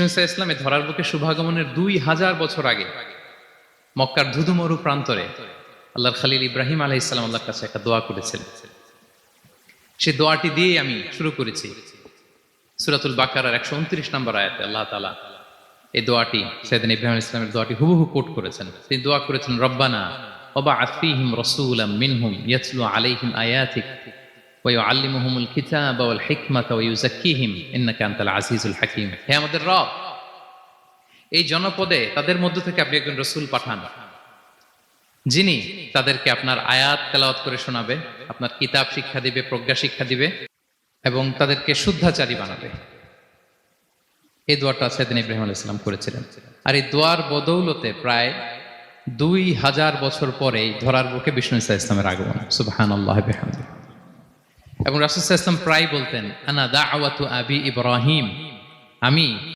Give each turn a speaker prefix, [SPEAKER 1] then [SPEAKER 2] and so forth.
[SPEAKER 1] ইসলামে ধরার বুকে শুভাগমনের 2000 বছর আগে মক্কার ধুধুমরু প্রান্তরে আল্লাহর খলিল ইব্রাহিম আলাইহিস সালাম আল্লাহর কাছে একটা দোয়া করেছিলেন। সেই দোয়াটি দিয়ে আমি শুরু করেছি। সূরাতুল বাকারার 129 নম্বর আয়াতে আল্লাহ তাআলা এই দোয়াটি, সাইয়েদনা ইব্রাহিম আলাইহিস সালামের দোয়াটি হুবহু কোট করেছেন। তিনি দোয়া করেছেন, রব্বানা ওয়াবআথ ফীহিম রাসূলাম মিনহুম ইয়াতলু আলাইহিম আয়াতিক ওয়া ইউআল্লিমুহুমুল কিতাবা ওয়াল হিকমাতা ওয়া ইউযাক্কিহিম ইন্নাকা আনতাল আজিজুল হাকীম। হে আমাদের রব, এই জনপদে তাদের মধ্য থেকে আপনি একজন রাসূল পাঠান, যিনি তাদেরকে আপনার আয়াত তেলাওয়াত করে শোনাবে, আপনার কিতাব শিক্ষা দিবে, প্রজ্ঞা শিক্ষা দিবে এবং তাদেরকে শুদ্ধাচারী বানাবে। এই দোয়াটা সাইয়েদনা ইব্রাহিম আলাইহিস সালাম করেছিলেন। আর এই দোয়ার বদৌলতে প্রায় 2000 বছর পরে ধরার বুকে বিষ্ণু ঈসা ইসলামের আগমন। সুবহানাল্লাহ বিহামদিহি। এবং রাসূল সাল্লাল্লাহু আলাইহি ওয়াসাল্লাম প্রায় বলতেন, আনা দাওয়াতু আবি ইব্রাহিম, আমি